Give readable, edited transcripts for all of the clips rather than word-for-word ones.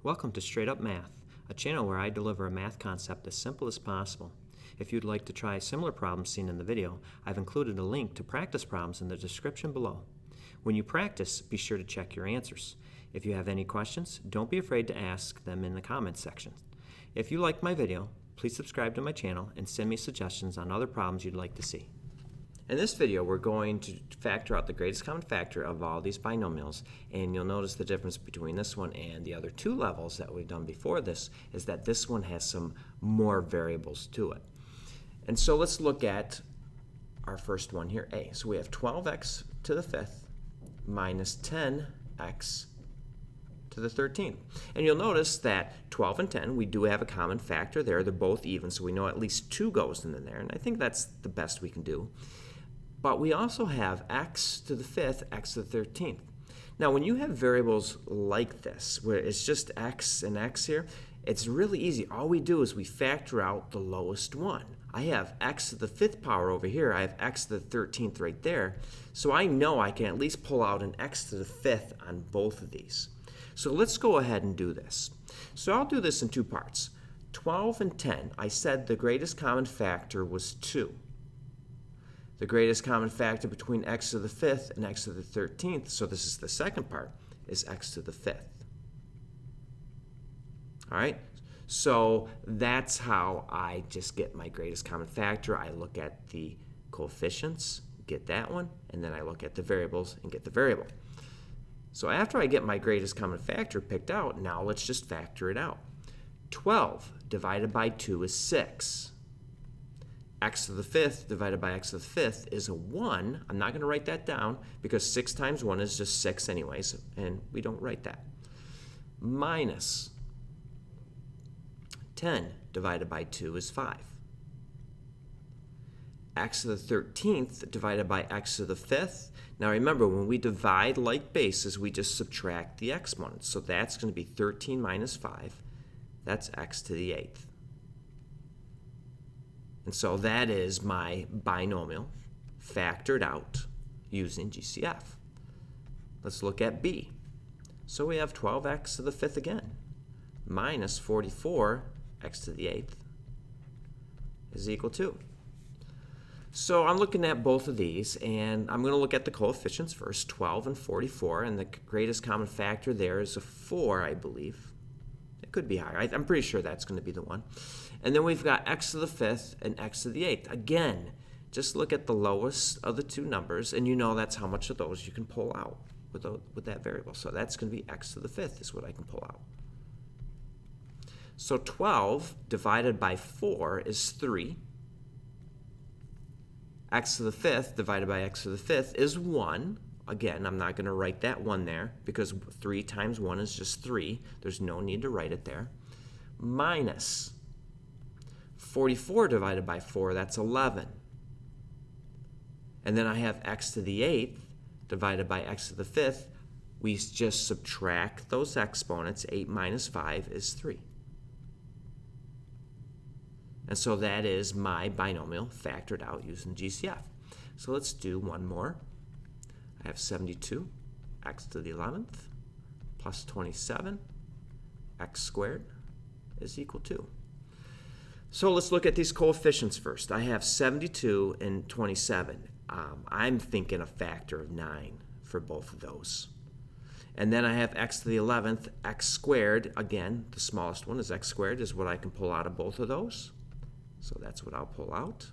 Welcome to Straight Up Math, a channel where I deliver a math concept as simple as possible. If you'd like to try similar problems seen in the video, I've included a link to practice problems in the description below. When you practice, be sure to check your answers. If you have any questions, don't be afraid to ask them in the comments section. If you like my video, please subscribe to my channel and send me suggestions on other problems you'd like to see. In this video, we're going to factor out the greatest common factor of all these binomials, and you'll notice the difference between this one and the other two levels that we've done before this is that this one has some more variables to it. And so let's look at our first one here, a. So we have 12x to the fifth minus 10x to the 13th. And you'll notice that 12 and 10, we do have a common factor there. They're both even, so we know at least 2 goes in there, and I think that's the best we can do. But we also have x to the fifth, x to the 13th. Now, when you have variables like this, where it's just x and x here, it's really easy. All we do is we factor out the lowest one. I have x to the fifth power over here. I have x to the 13th right there. So I know I can at least pull out an x to the fifth on both of these. So let's go ahead and do this. So I'll do this in 2 parts. 12 and 10, I said the greatest common factor was 2. The greatest common factor between x to the fifth and x to the 13th, so this is the second part, is x to the fifth. All right, so that's how I just get my greatest common factor. I look at the coefficients, get that one, and then I look at the variables and get the variable. So after I get my greatest common factor picked out, now let's just factor it out. 12 divided by 2 is 6. X to the fifth divided by x to the fifth is a 1. I'm not going to write that down because 6 times 1 is just 6 anyways, and we don't write that. Minus 10 divided by 2 is 5. X to the 13th divided by x to the fifth. Now remember, when we divide like bases, we just subtract the exponents. So that's going to be 13 minus 5. That's x to the 8th. And so that is my binomial factored out using GCF. Let's look at B. So we have 12x to the fifth again, minus 44x to the 8th is equal to. So I'm looking at both of these, and I'm going to look at the coefficients first, 12 and 44, and the greatest common factor there is a 4, I believe. It could be higher. I'm pretty sure that's going to be the one. And then we've got x to the fifth and x to the 8th. Again, just look at the lowest of the 2 numbers, and you know that's how much of those you can pull out with that variable. So that's going to be x to the fifth is what I can pull out. So 12 divided by 4 is 3. X to the fifth divided by x to the fifth is 1. Again, I'm not going to write that 1 there because 3 times 1 is just 3. There's no need to write it there. Minus 44 divided by 4, that's 11. And then I have x to the 8th divided by x to the fifth. We just subtract those exponents. 8 minus 5 is 3. And so that is my binomial factored out using GCF. So let's do one more. I have 72 x to the 11th plus 27 x squared is equal to. So let's look at these coefficients first. I have 72 and 27. I'm thinking a factor of 9 for both of those. And then I have x to the 11th, x squared. Again, the smallest one is x squared, is what I can pull out of both of those. So that's what I'll pull out.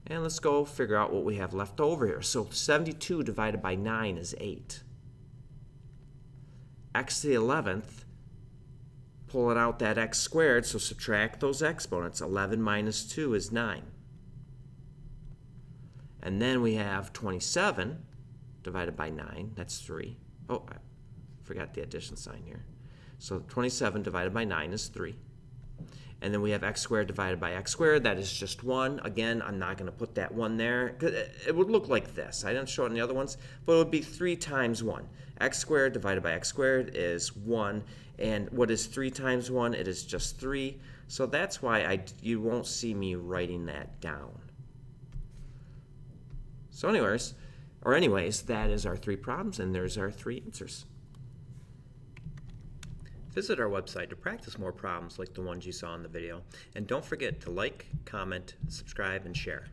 And let's go figure out what we have left over here. So 72 divided by 9 is 8. X to the 11th, pulling out that x squared, so subtract those exponents. 11 minus 2 is 9. And then we have 27 divided by 9, that's 3. Oh, I forgot the addition sign here. So 27 divided by 9 is 3. And then we have x squared divided by x squared. That is just 1. Again, I'm not going to put that 1 there. It would look like this. I didn't show it in the other ones, but it would be 3 times 1. X squared divided by x squared is 1. And what is 3 times 1? It is just 3. So that's why you won't see me writing that down. So anyways, that is our 3 problems, and there's our 3 answers. Visit our website to practice more problems like the ones you saw in the video, and don't forget to like, comment, subscribe, and share.